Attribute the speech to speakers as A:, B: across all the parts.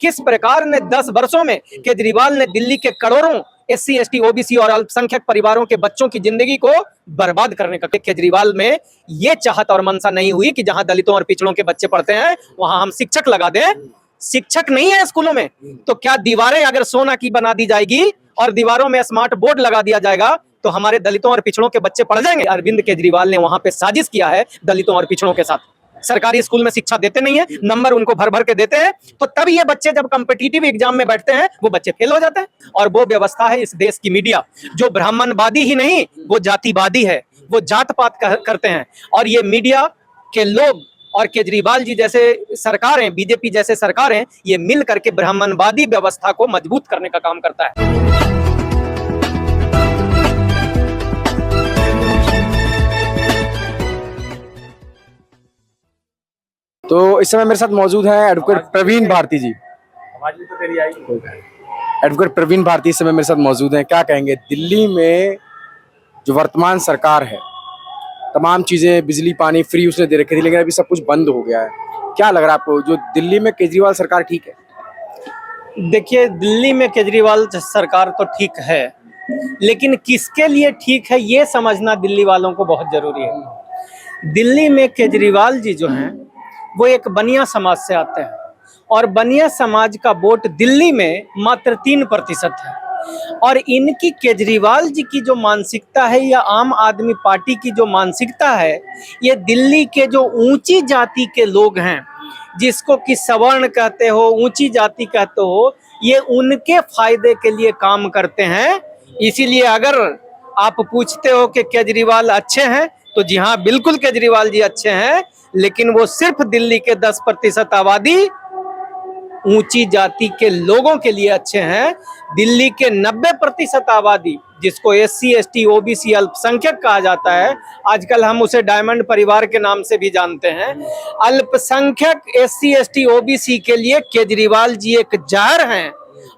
A: किस प्रकार ने 10 वर्षों में केजरीवाल ने दिल्ली के करोड़ों एससी, एसटी, ओबीसी और अल्पसंख्यक परिवारों के बच्चों की जिंदगी को बर्बाद करने का। केजरीवाल में ये चाहत और मंशा नहीं हुई कि जहां दलितों और पिछड़ों के बच्चे पढ़ते हैं वहां हम शिक्षक लगा दें। शिक्षक नहीं है स्कूलों में, तो क्या दीवारें अगर सोना की बना दी जाएगी और दीवारों में स्मार्ट बोर्ड लगा दिया जाएगा तो हमारे दलितों और पिछड़ों के बच्चे पढ़ जाएंगे? अरविंद केजरीवाल ने वहां पे साजिश किया है दलितों और पिछड़ों के साथ। सरकारी स्कूल में शिक्षा देते नहीं है, नंबर उनको भर भर के देते हैं, तो तब ये बच्चे जब कॉम्पिटिटिव एग्जाम में बैठते हैं वो बच्चे फेल हो जाते हैं। और वो व्यवस्था है इस देश की मीडिया, जो ब्राह्मणवादी ही नहीं वो जातिवादी है, वो जात पात करते हैं। और ये मीडिया के लोग और केजरीवाल जी जैसे सरकार हैं, बीजेपी जैसे सरकार हैं, ये मिल करके ब्राह्मणवादी व्यवस्था को मजबूत करने का काम करता है।
B: तो इस समय मेरे साथ मौजूद है एडवोकेट प्रवीण भारती जी। एडवोकेट प्रवीण भारती इस समय मेरे साथ मौजूद हैं। क्या कहेंगे, दिल्ली में जो वर्तमान सरकार है, तमाम चीजें बिजली पानी फ्री उसने दे रखी थी, लेकिन अभी सब कुछ बंद हो गया है। क्या लग रहा है आपको, जो दिल्ली में केजरीवाल सरकार ठीक है?
A: देखिए, दिल्ली में केजरीवाल सरकार तो ठीक है, लेकिन किसके लिए ठीक है ये समझना दिल्ली वालों को बहुत जरूरी है। दिल्ली में केजरीवाल जी जो हैं वो एक बनिया समाज से आते हैं और बनिया समाज का वोट दिल्ली में मात्र 3% है। और इनकी केजरीवाल जी की जो मानसिकता है या आम आदमी पार्टी की जो मानसिकता है, ये दिल्ली के जो ऊंची जाति के लोग हैं, जिसको कि सवर्ण कहते हो, ऊंची जाति कहते हो, ये उनके फायदे के लिए काम करते हैं। इसीलिए अगर आप पूछते हो कि केजरीवाल अच्छे हैं, तो जी हाँ, बिल्कुल केजरीवाल जी अच्छे हैं, लेकिन वो सिर्फ दिल्ली के 10% आबादी ऊंची जाति के लोगों के लिए अच्छे हैं। दिल्ली के 90% आबादी, जिसको एससी, एसटी, ओबीसी अल्पसंख्यक कहा जाता है, आजकल हम उसे डायमंड परिवार के नाम से भी जानते हैं, अल्पसंख्यक एससी, एसटी, ओबीसी के लिए केजरीवाल जी एक जहर हैं।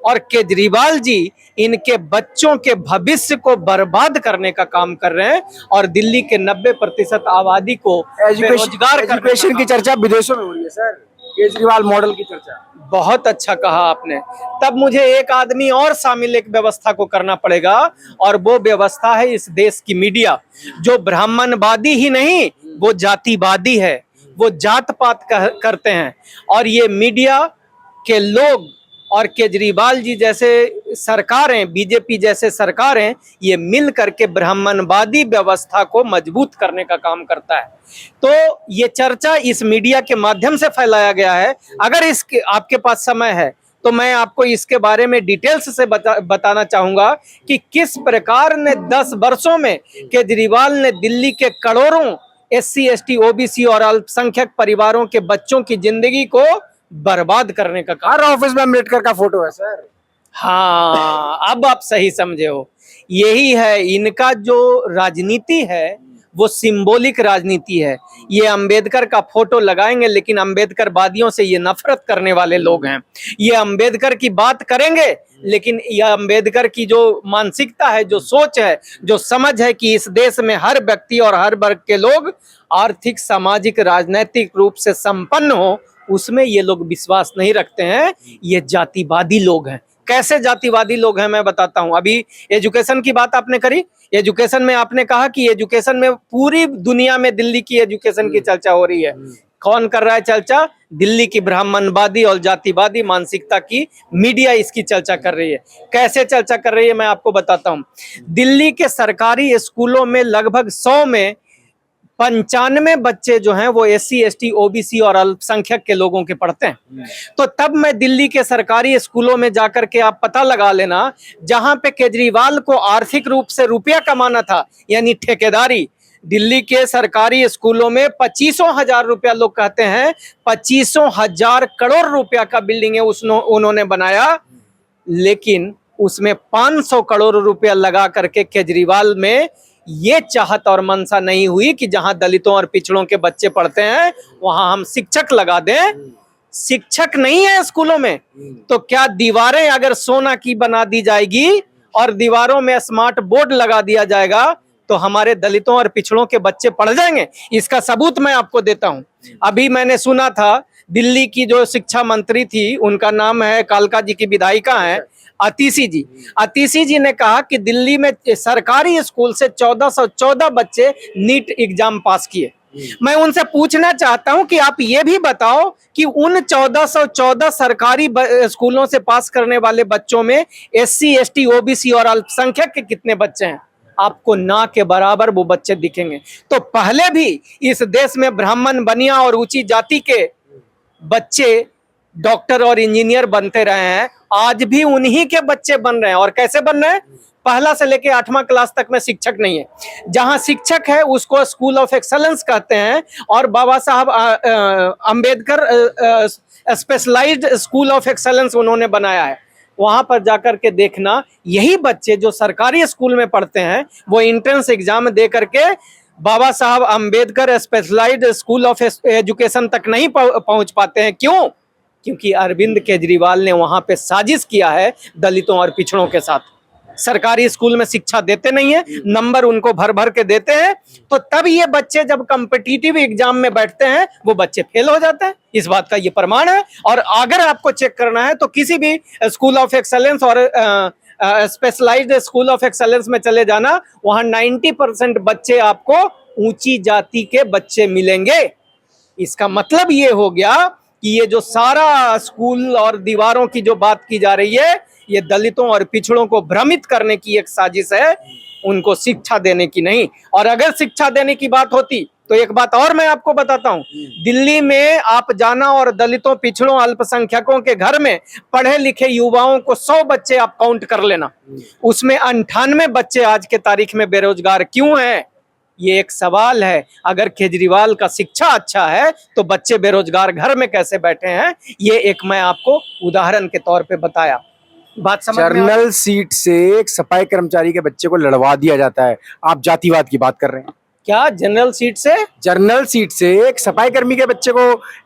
A: और केजरीवाल जी इनके बच्चों के भविष्य को बर्बाद करने का काम कर रहे हैं और दिल्ली के 90% आबादी को
B: एजुकेशन की चर्चा विदेशों में हो रही है सर, केजरीवाल मॉडल की चर्चा।
A: बहुत अच्छा कहा आपने। तब मुझे एक आदमी और शामिल एक व्यवस्था को करना पड़ेगा, और वो व्यवस्था है इस देश की मीडिया, जो ब्राह्मणवादी ही नहीं वो जातिवादी है, वो जात पात करते हैं। और ये मीडिया के लोग और केजरीवाल जी जैसे सरकारें, बीजेपी जैसे सरकारें, ये मिल करके ब्राह्मणवादी व्यवस्था को मजबूत करने का काम करता है। तो ये चर्चा इस मीडिया के माध्यम से फैलाया गया है। अगर इसके आपके पास समय है तो मैं आपको इसके बारे में डिटेल्स से बताना चाहूंगा कि किस प्रकार ने 10 वर्षों में केजरीवाल ने दिल्ली के करोड़ों एससी, एसटी, ओबीसी और अल्पसंख्यक परिवारों के बच्चों की जिंदगी को बर्बाद करने का काम।
B: हर ऑफिस में अम्बेडकर का फोटो है सर।
A: हाँ, अब आप सही समझे हो। यही है इनका जो राजनीति है, वो सिंबॉलिक राजनीति है। ये अंबेडकर का फोटो लगाएंगे, लेकिन अंबेडकर वादियों से ये नफरत करने वाले लोग हैं। ये अंबेडकर की बात करेंगे, लेकिन यह अंबेडकर की जो मानसिकता है, जो सोच है, जो समझ है कि इस देश में हर व्यक्ति और हर वर्ग के लोग आर्थिक, सामाजिक, राजनीतिक रूप से संपन्न हो, उसमें ये लोग विश्वास नहीं रखते हैं। ये जातिवादी लोग हैं। कैसे जातिवादी लोग हैं मैं बताता हूं। अभी एजुकेशन की बात आपने करी, एजुकेशन में आपने कहा कि एजुकेशन में पूरी दुनिया में दिल्ली की एजुकेशन की चर्चा हो रही है। कौन कर रहा है चर्चा? दिल्ली की ब्राह्मणवादी और जातिवादी मानसिकता की मीडिया इसकी चर्चा कर रही है। कैसे चर्चा कर रही है मैं आपको बताता हूं। दिल्ली के सरकारी स्कूलों में लगभग 100 में 95 बच्चे जो हैं वो एससी, एसटी, ओबीसी और अल्पसंख्यक के लोगों के पढ़ते हैं। तो तब मैं दिल्ली के सरकारी स्कूलों में जाकर के आप पता लगा लेना, जहां पे केजरीवाल को आर्थिक रूप से रुपया कमाना था, यानी ठेकेदारी, दिल्ली के सरकारी स्कूलों में 25,000 रुपया, लोग कहते हैं 25,000 करोड़ रुपया का बिल्डिंग है उन्होंने बनाया, लेकिन उसमें 500 करोड़ रुपया लगा करके केजरीवाल में ये चाहत और मंशा नहीं हुई कि जहां दलितों और पिछड़ों के बच्चे पढ़ते हैं वहां हम शिक्षक लगा दें। शिक्षक नहीं है स्कूलों में, तो क्या दीवारें अगर सोना की बना दी जाएगी और दीवारों में स्मार्ट बोर्ड लगा दिया जाएगा तो हमारे दलितों और पिछड़ों के बच्चे पढ़ जाएंगे? इसका सबूत मैं आपको देता हूं। अभी मैंने सुना था दिल्ली की जो शिक्षा मंत्री थी, उनका नाम है, कालका जी की विधायिका है, अतिशी जी। अतिशी जी ने कहा कि दिल्ली में सरकारी स्कूल से 1414 बच्चे नीट एग्जाम पास किए। मैं उनसे पूछना चाहता हूं कि आप ये भी बताओ कि उन 1414 सरकारी स्कूलों से पास करने वाले बच्चों में एससी, एसटी, ओबीसी और अल्पसंख्यक के कितने बच्चे हैं? आपको ना के बराबर वो बच्चे दिखेंगे। तो पहले भी इस देश में ब्राह्मण, बनिया और ऊंची जाति के बच्चे डॉक्टर और इंजीनियर बनते रहे हैं, आज भी उन्हीं के बच्चे बन रहे हैं। और कैसे बन रहे हैं? पहला से लेके 8वां क्लास तक में शिक्षक नहीं है। जहां शिक्षक है उसको स्कूल ऑफ एक्सलेंस कहते हैं, और Baba Saheb Ambedkar specialised school of excellence उन्होंने बनाया है। वहां पर जाकर के देखना, यही बच्चे जो सरकारी स्कूल में पढ़ते हैं वो एंट्रेंस एग्जाम दे करके Baba Saheb Ambedkar specialised school of education तक नहीं पहुंच पाते हैं। क्यों? क्योंकि अरविंद केजरीवाल ने वहां पे साजिश किया है दलितों और पिछड़ों के साथ। सरकारी स्कूल में शिक्षा देते नहीं है, नंबर उनको भर भर के देते हैं, तो तब ये बच्चे जब कॉम्पिटिटिव एग्जाम में बैठते हैं वो बच्चे फेल हो जाते हैं। इस बात का ये प्रमाण है। और अगर आपको चेक करना है तो किसी भी स्कूल ऑफ एक्सलेंस और स्पेशलाइज्ड स्कूल ऑफ एक्सलेंस में चले जाना, वहां 90% बच्चे आपको ऊंची जाति के बच्चे मिलेंगे। इसका मतलब ये हो गया कि ये जो सारा स्कूल और दीवारों की जो बात की जा रही है, ये दलितों और पिछड़ों को भ्रमित करने की एक साजिश है, उनको शिक्षा देने की नहीं। और अगर शिक्षा देने की बात होती तो एक बात और मैं आपको बताता हूं, दिल्ली में आप जाना और दलितों, पिछड़ों, अल्पसंख्यकों के घर में पढ़े लिखे युवाओं को 100 बच्चे आप काउंट कर लेना, उसमें 98 बच्चे आज के तारीख में बेरोजगार क्यों हैं? ये एक सवाल है। अगर केजरीवाल का शिक्षा अच्छा है तो बच्चे बेरोजगार घर में कैसे बैठे हैं? ये एक मैं आपको उदाहरण के तौर पे बताया। बात समझ में आ रही है?
B: जर्नल सीट से एक सफाई कर्मचारी के बच्चे को लड़वा दिया जाता है, आप जातिवाद की बात कर रहे हैं।
A: क्या जनरल सीट से?
B: जर्नल सीट से एक सफाई कर्मी के बच्चे को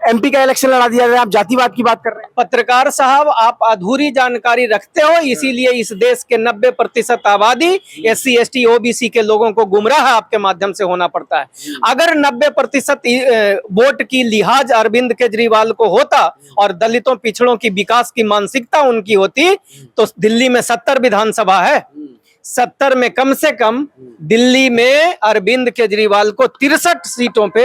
B: एमपी का इलेक्शन लड़ा दिया गया, आप जातिवाद की बात कर रहे हैं।
A: पत्रकार साहब, आप अधूरी जानकारी रखते हो, इसीलिए इस देश के 90% आबादी एससी, एसटी, ओबीसी के लोगों को गुमराह आपके माध्यम से होना पड़ता है। अगर 90% वोट की लिहाज अरविंद केजरीवाल को होता और दलितों, पिछड़ों की विकास की मानसिकता उनकी होती तो दिल्ली में 70 विधानसभा है। 70 में कम से कम दिल्ली में अरविंद केजरीवाल को 63 सीटों पे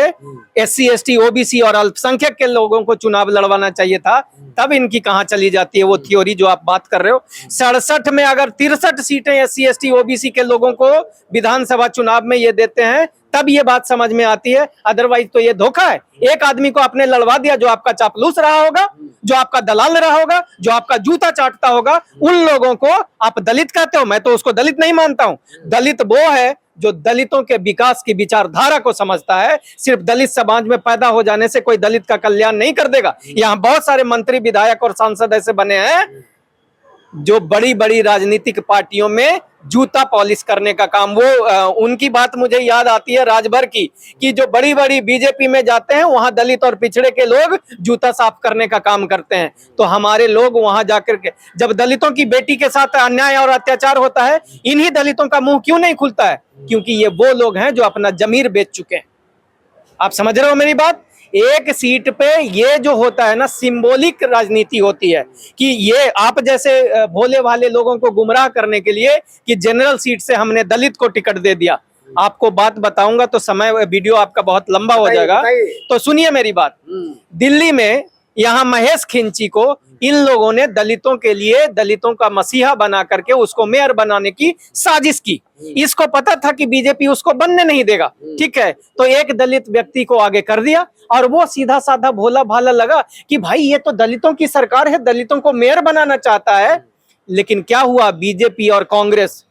A: एससी, एसटी, ओबीसी और अल्पसंख्यक के लोगों को चुनाव लड़वाना चाहिए था। तब इनकी कहां चली जाती है वो थ्योरी जो आप बात कर रहे हो। 67 में अगर 63 सीटें एससी, एसटी, ओबीसी के लोगों को विधानसभा चुनाव में ये देते हैं तब ये बात समझ में आती है, अदरवाइज तो ये धोखा है। एक आदमी को आपने लड़वा दिया जो आपका चापलूस रहा होगा, जो आपका दलाल रहा होगा, जो आपका जूता चाटता होगा, उन लोगों को आप दलित कहते हो। मैं तो उसको दलित नहीं मानता हूं। दलित वो है जो दलितों के विकास की विचारधारा को समझता है। सिर्फ दलित समाज में पैदा हो जाने से कोई दलित का कल्याण नहीं कर देगा। यहाँ बहुत सारे मंत्री, विधायक और सांसद ऐसे बने हैं जो बड़ी बड़ी राजनीतिक पार्टियों में जूता पॉलिश करने का काम, वो उनकी बात मुझे याद आती है राजभर की, कि जो बड़ी बड़ी बीजेपी में जाते हैं वहां दलित और पिछड़े के लोग जूता साफ करने का काम करते हैं। तो हमारे लोग वहां जाकर के जब दलितों की बेटी के साथ अन्याय और अत्याचार होता है, इन्हीं दलितों का मुंह क्यों नहीं खुलता है? क्योंकि ये वो लोग हैं जो अपना जमीर बेच चुके हैं। आप समझ रहे हो मेरी बात? एक सीट पे ये जो होता है ना, सिंबॉलिक राजनीति होती है कि ये आप जैसे भोले भाले लोगों को गुमराह करने के लिए कि जनरल सीट से हमने दलित को टिकट दे दिया। आपको बात बताऊंगा तो समय, वीडियो आपका बहुत लंबा हो जाएगा, तो सुनिए मेरी बात। दिल्ली में यहाँ महेश खिंची को इन लोगों ने दलितों के लिए, दलितों का मसीहा बना करके उसको मेयर बनाने की साजिश की। इसको पता था कि बीजेपी उसको बनने नहीं देगा, ठीक है, तो एक दलित व्यक्ति को आगे कर दिया और वो सीधा साधा भोला भाला लगा कि भाई ये तो दलितों की सरकार है, दलितों को मेयर बनाना चाहता है। लेकिन क्या हुआ, बीजेपी और कांग्रेस,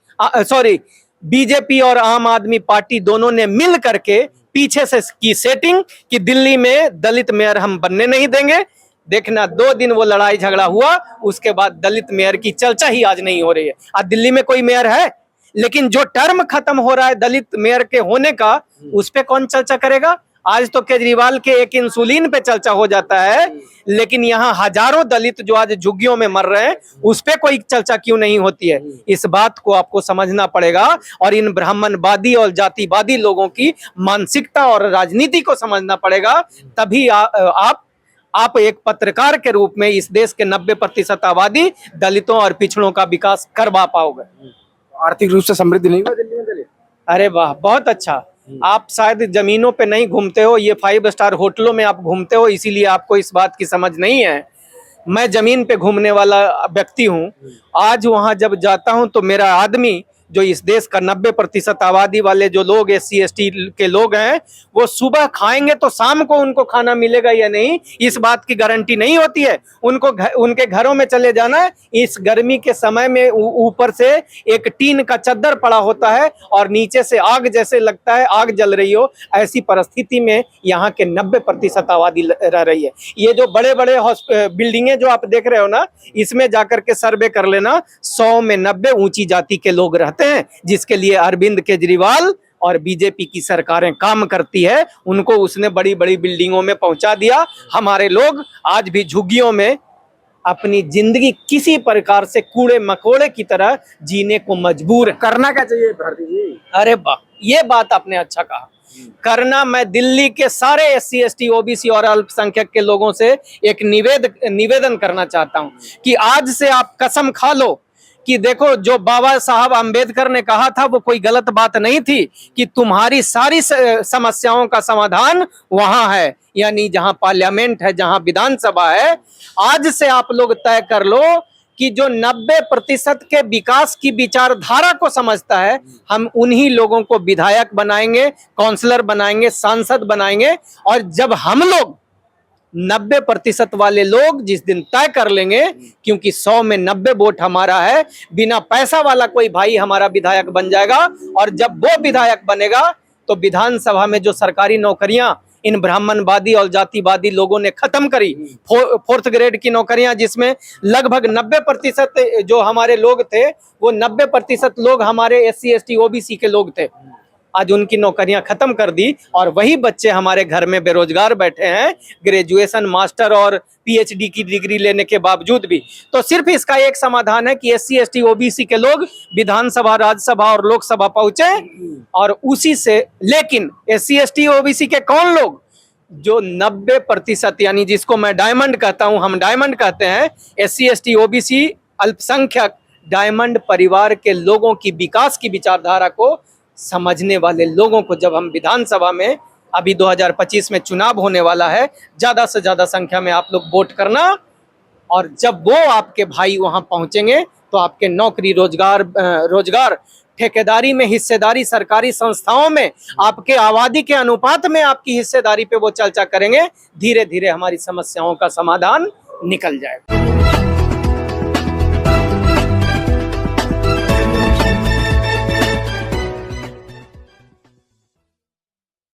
A: बीजेपी और आम आदमी पार्टी दोनों ने मिल करके पीछे से की सेटिंग कि दिल्ली में दलित मेयर हम बनने नहीं देंगे। देखना 2 दिन वो लड़ाई झगड़ा हुआ, उसके बाद दलित मेयर की चर्चा ही आज नहीं हो रही है। आज दिल्ली में कोई मेयर है? लेकिन जो टर्म खत्म हो रहा है दलित मेयर के होने का, उस पे कौन चर्चा करेगा? आज तो केजरीवाल के एक इंसुलिन पे चर्चा हो जाता है, लेकिन यहाँ हजारों दलित जो आज झुग्गियों में मर रहे हैं उस पे कोई चर्चा क्यों नहीं होती है? इस बात को आपको समझना पड़ेगा और इन ब्राह्मणवादी और जातिवादी लोगों की मानसिकता और राजनीति को समझना पड़ेगा। तभी आप आप एक पत्रकार के रूप में इस देश के 90% आबादी दलितों और पिछड़ों का विकास करवा पाओगे।
B: आर्थिक रूप से समृद्ध नहीं हुआ दिल्ली में दलित?
A: अरे वाह, बहुत अच्छा। आप शायद जमीनों पे नहीं घूमते हो, ये 5 स्टार होटलों में आप घूमते हो, इसीलिए आपको इस बात की समझ नहीं है। मैं जमीन पे घूमने वाला व्यक्ति हूँ। आज वहां जब जाता हूं तो मेरा आदमी, जो इस देश का 90% आबादी वाले जो लोग SC ST के लोग हैं, वो सुबह खाएंगे तो शाम को उनको खाना मिलेगा या नहीं, इस बात की गारंटी नहीं होती है। उनको उनके घरों में चले जाना है, इस गर्मी के समय में ऊपर से एक टीन का चद्दर पड़ा होता है और नीचे से आग जैसे लगता है, आग जल रही हो। ऐसी परिस्थिति में यहाँ के 90% आबादी रह रही है। ये जो बड़े बड़े बिल्डिंगे जो आप देख रहे हो ना, इसमें जाकर के सर्वे कर लेना, 100 में 90 ऊंची जाति के लोग रहते हैं, जिसके लिए अरविंद केजरीवाल और बीजेपी की सरकारें काम करती है। उनको उसने बड़ी बड़ी बिल्डिंगों में पहुंचा दिया। हमारे लोग आज भी झुग्गियों में अपनी जिंदगी किसी प्रकार से कूड़े मकोड़े की तरह जीने को मजबूर है।
B: करना क्या चाहिए भारती जी?
A: अरे वाह, ये बात आपने अच्छा कहा। करना, मैं दिल्ली के सारे SC ST OBC और अल्पसंख्यक के लोगों से एक निवेदन करना चाहता हूं कि आज से आप कसम खा लो कि देखो, जो बाबा साहब अंबेडकर ने कहा था वो कोई गलत बात नहीं थी, कि तुम्हारी सारी समस्याओं का समाधान वहां है, यानी जहां पार्लियामेंट है, जहां विधानसभा है। आज से आप लोग तय कर लो कि जो 90% के विकास की विचारधारा को समझता है, हम उन्हीं लोगों को विधायक बनाएंगे, काउंसलर बनाएंगे, सांसद बनाएंगे। और जब हम लोग 90% वाले लोग जिस दिन तय कर लेंगे, क्योंकि 100 में 90 वोट हमारा है, बिना पैसा वाला कोई भाई हमारा विधायक बन जाएगा। और जब वो विधायक बनेगा तो विधानसभा में जो सरकारी नौकरियां इन ब्राह्मणवादी और जातिवादी लोगों ने खत्म करी, 4th ग्रेड की नौकरियां, जिसमें लगभग 90% जो हमारे लोग थे, वो 90% लोग हमारे SC ST OBC के लोग थे। आज उनकी नौकरियां खत्म कर दी और वही बच्चे हमारे घर में बेरोजगार बैठे हैं, ग्रेजुएशन, मास्टर और PhD की डिग्री लेने के बावजूद भी। तो सिर्फ इसका एक समाधान है कि SC ST OBC के लोग विधानसभा, राज्यसभा और लोकसभा पहुंचे, और उसी से, लेकिन SC ST OBC के कौन लोग, जो 90%, यानी जिसको मैं डायमंड कहता हूं, हम डायमंड कहते हैं, SC ST OBC अल्पसंख्यक डायमंड परिवार के लोगों की विकास की विचारधारा को समझने वाले लोगों को जब हम विधानसभा में, अभी 2025 में चुनाव होने वाला है, ज्यादा से ज्यादा संख्या में आप लोग वोट करना। और जब वो आपके भाई वहां पहुंचेंगे तो आपके नौकरी, रोजगार, ठेकेदारी में हिस्सेदारी, सरकारी संस्थाओं में आपके आबादी के अनुपात में आपकी हिस्सेदारी पे वो चर्चा करेंगे। धीरे धीरे हमारी समस्याओं का समाधान निकल जाएगा।